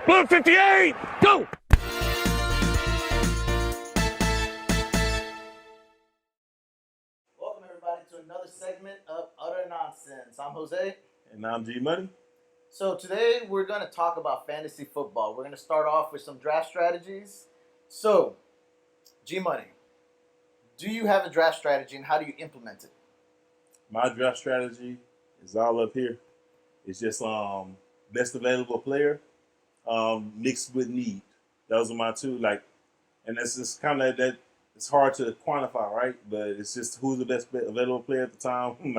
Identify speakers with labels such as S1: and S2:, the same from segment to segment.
S1: Blue 58, go!
S2: Welcome, everybody, to another segment of Utter Nonsense. I'm Jose.
S3: And I'm G Money.
S2: So today we're going to talk about fantasy football. We're going to start off with some draft strategies. So, G Money, do you have a draft strategy and how do you implement it?
S3: My draft strategy is all up here. It's just best available player mixed with need. Those are my two. And that's just kind of that. It's hard to quantify, right? But it's just who's the best available player at the time. When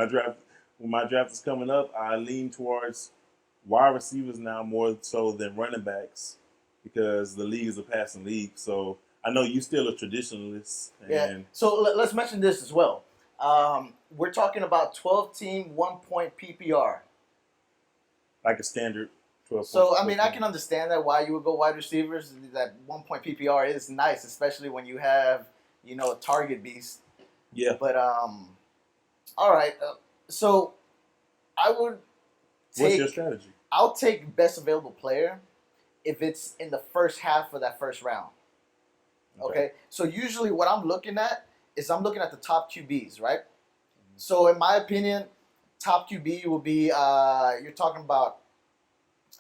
S3: my draft is coming up, I lean towards wide receivers now more so than running backs because the league is a passing league. So I know you still a traditionalist.
S2: Yeah. So let's mention this as well. We're talking about 12-team, 1-point PPR.
S3: Like a standard 12.
S2: So, I mean, I can understand that why you would go wide receivers. That 1-point PPR is nice, especially when you have, a target beast.
S3: Yeah.
S2: But, all right. So, I would take...
S3: What's your strategy?
S2: I'll take best available player if it's in the first half of that first round. Okay? So, usually what I'm looking at is I'm looking at the top QBs, right? So, in my opinion, top QB will be, you're talking about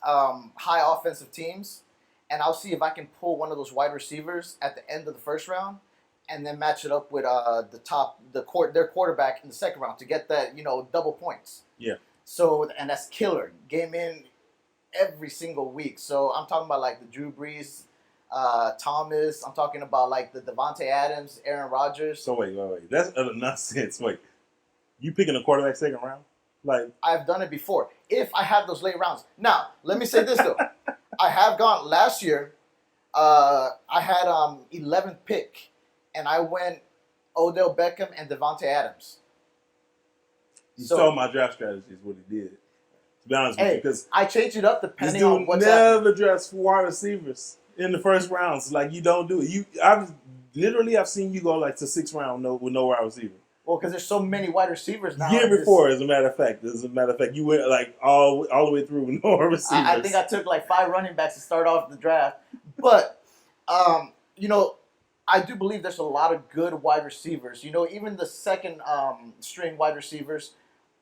S2: high offensive teams, and I'll see if I can pull one of those wide receivers at the end of the first round, and then match it up with their quarterback in the second round to get that double points.
S3: Yeah.
S2: So and that's killer game in every single week. So I'm talking about like the Drew Brees, Thomas. I'm talking about like the Devontae Adams, Aaron Rodgers.
S3: So wait. That's utter nonsense. Wait, you picking a quarterback second round? Like
S2: I've done it before. If I have those late rounds. Now, let me say this though. I have gone last year. I had 11th pick, and I went Odell Beckham and Devontae Adams.
S3: You saw my draft strategy is what he did. To be honest with you, because
S2: I change it up depending
S3: this dude
S2: on what's happening.
S3: never drafts wide receivers in the first rounds. Like you don't do it. I've seen you go like to 6th round with no wide receiver.
S2: Well, because there's so many wide receivers now.
S3: Year before, as a matter of fact, you went like all the way through with no wide receivers.
S2: I think I took like 5 running backs to start off the draft, but I do believe there's a lot of good wide receivers. Even the second string wide receivers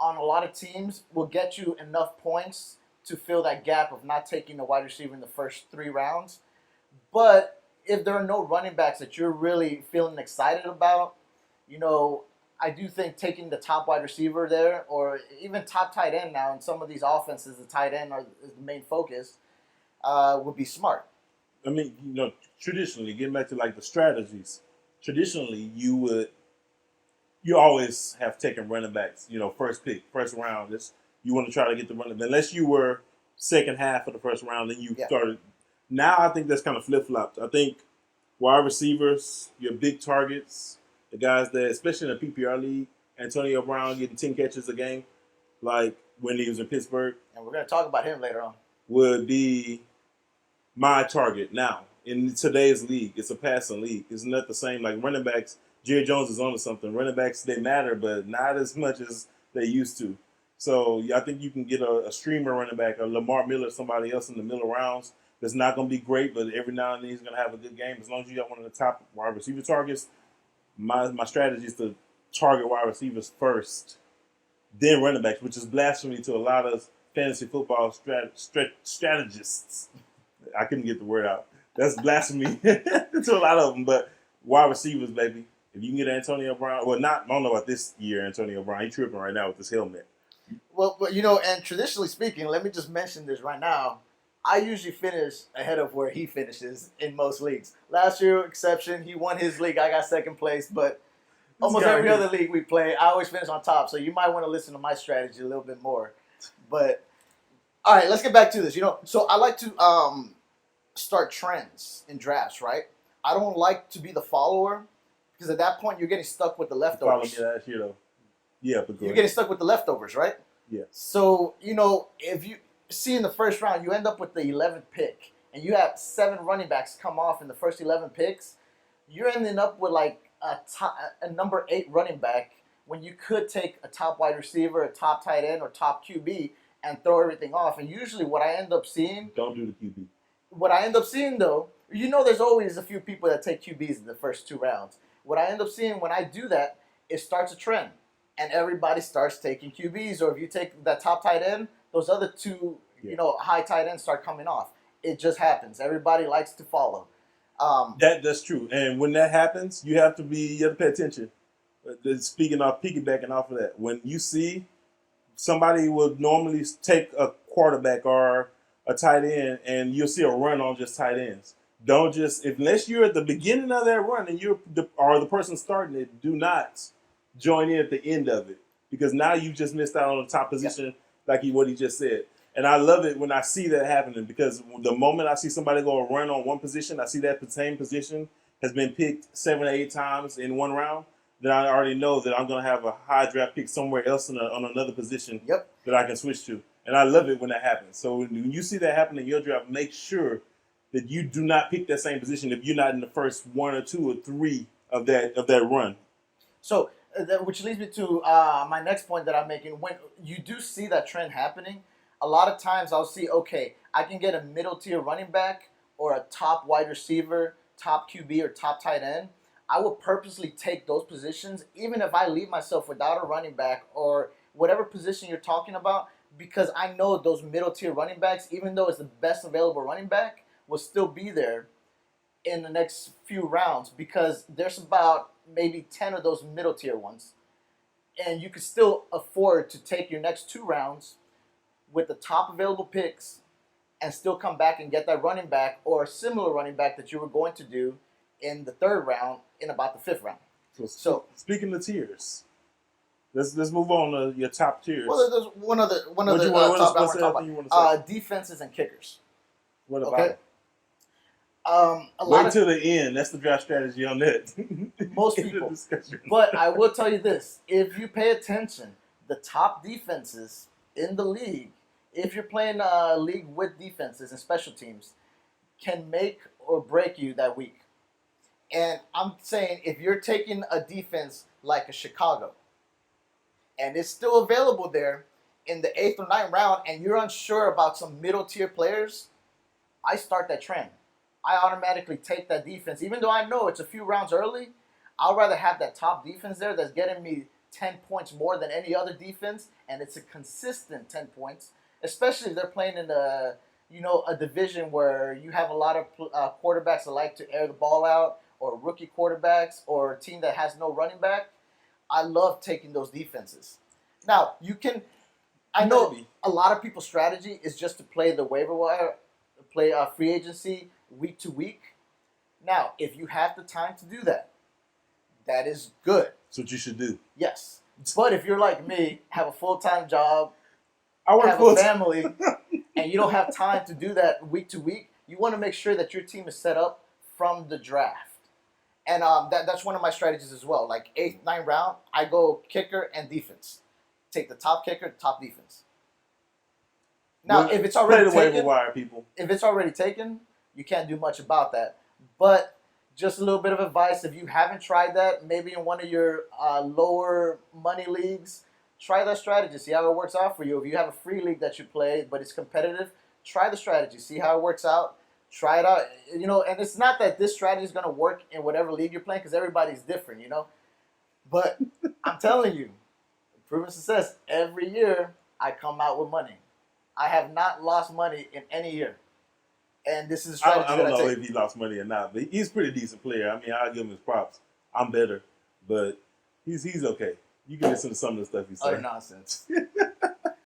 S2: on a lot of teams will get you enough points to fill that gap of not taking a wide receiver in the first 3 rounds. But if there are no running backs that you're really feeling excited about, I do think taking the top wide receiver there, or even top tight end now in some of these offenses, the tight end is the main focus, would be smart.
S3: I mean, traditionally, getting back to like the strategies, traditionally you always have taken running backs, first pick, first round. You want to try to get the running back. Unless you were second half of the first round, then you started. Now I think that's kind of flip-flopped. I think wide receivers, your big targets, the guys that, especially in the PPR league, Antonio Brown getting 10 catches a game, like when he was in Pittsburgh.
S2: And we're going to talk about him later on.
S3: Would be my target. Now, in today's league, it's a passing league. It's not the same. Like running backs, Jerry Jones is onto something. Running backs, they matter, but not as much as they used to. So I think you can get a streamer running back, a Lamar Miller, somebody else in the middle rounds that's not going to be great, but every now and then he's going to have a good game. As long as you got one of the top wide receiver targets, my strategy is to target wide receivers first, then running backs, which is blasphemy to a lot of fantasy football strategists. I couldn't get the word out. That's blasphemy to a lot of them, but wide receivers, baby. If you can get Antonio Brown, I don't know about this year, Antonio Brown. He's tripping right now with this helmet.
S2: Well, and traditionally speaking, let me just mention this right now. I usually finish ahead of where he finishes in most leagues. Last year, exception, he won his league. I got second place, but almost every other league we play, I always finish on top. So you might want to listen to my strategy a little bit more. But all right, let's get back to this. So I like to start trends in drafts, right? I don't like to be the follower because at that point you're getting stuck with the leftovers.
S3: Follow me last year though. Yeah, but
S2: you're getting stuck with the leftovers, right?
S3: Yeah.
S2: So if you see in the first round, you end up with the 11th pick, and you have 7 running backs come off in the first 11 picks, you're ending up with like a number 8 running back when you could take a top wide receiver, a top tight end, or top QB and throw everything off. And usually what I end up seeing...
S3: Don't do the QB.
S2: what I end up seeing though, there's always a few people that take QBs in the first 2 rounds. What I end up seeing when I do that, it starts a trend, and everybody starts taking QBs. Or if you take that top tight end, those other two, high tight ends start coming off. It just happens. Everybody likes to follow.
S3: That's true. And when that happens, you have to pay attention. Speaking of piggybacking off of that, when you see somebody will normally take a quarterback or a tight end, and you'll see a run on just tight ends. Don't just, unless you're at the beginning of that run and the person starting it, do not join in at the end of it, because now you just missed out on the top position, like what he just said. And I love it when I see that happening, because the moment I see somebody go run on one position, I see that same position has been picked 7 or 8 times in one round, then I already know that I'm going to have a high draft pick somewhere else on another position that I can switch to. And I love it when that happens. So when you see that happen in your draft, make sure that you do not pick that same position if you're not in the first 1 or 2 or 3 of that run.
S2: So, which leads me to my next point that I'm making. When you do see that trend happening, a lot of times I'll see, okay, I can get a middle tier running back or a top wide receiver, top QB, or top tight end. I will purposely take those positions, even if I leave myself without a running back or whatever position you're talking about, because I know those middle tier running backs, even though it's the best available running back, will still be there in the next few rounds, because there's about maybe 10 of those middle tier ones. And you can still afford to take your next 2 rounds with the top available picks and still come back and get that running back or a similar running back that you were going to do in the 3rd round in about the 5th round.
S3: So speaking of tiers, let's move on to your top tiers.
S2: Well, there's one of the top round we're talking about. Defenses and kickers.
S3: What about it?
S2: Wait
S3: till the end. That's the draft strategy on that.
S2: Most people. But I will tell you this. If you pay attention, the top defenses in the league, if you're playing a league with defenses and special teams, can make or break you that week. And I'm saying, if you're taking a defense like a Chicago, and it's still available there in the 8th or 9th round, and you're unsure about some middle tier players, I start that trend. I automatically take that defense. Even though I know it's a few rounds early, I'd rather have that top defense there that's getting me 10 points more than any other defense, and it's a consistent 10 points, especially if they're playing in a division where you have a lot of quarterbacks that like to air the ball out, or rookie quarterbacks, or a team that has no running back. I love taking those defenses. Now, I know a lot of people's strategy is just to play the waiver wire, play free agency week to week. Now, if you have the time to do that, that is good.
S3: That's what you should do.
S2: Yes. But if you're like me, have a full-time job,
S3: have
S2: a family, and you don't have time to do that week to week, you want to make sure that your team is set up from the draft. And that's one of my strategies as well. Like 8th, 9th round, I go kicker and defense. Take the top kicker, top defense. Now, if it's already taken,
S3: waiver wire, people.
S2: If it's already taken, you can't do much about that. But just a little bit of advice: if you haven't tried that, maybe in one of your lower money leagues, try that strategy. See how it works out for you. If you have a free league that you play, but it's competitive, try the strategy. See how it works out. Try it out, and it's not that this strategy is going to work in whatever league you're playing, because everybody's different, But I'm telling you, proven success, every year I come out with money. I have not lost money in any year. And this is a strategy
S3: I don't know if he lost money or not, but he's a pretty decent player. I mean, I'll give him his props. I'm better, but he's okay. You can listen to some of the stuff he's saying.
S2: Utter nonsense.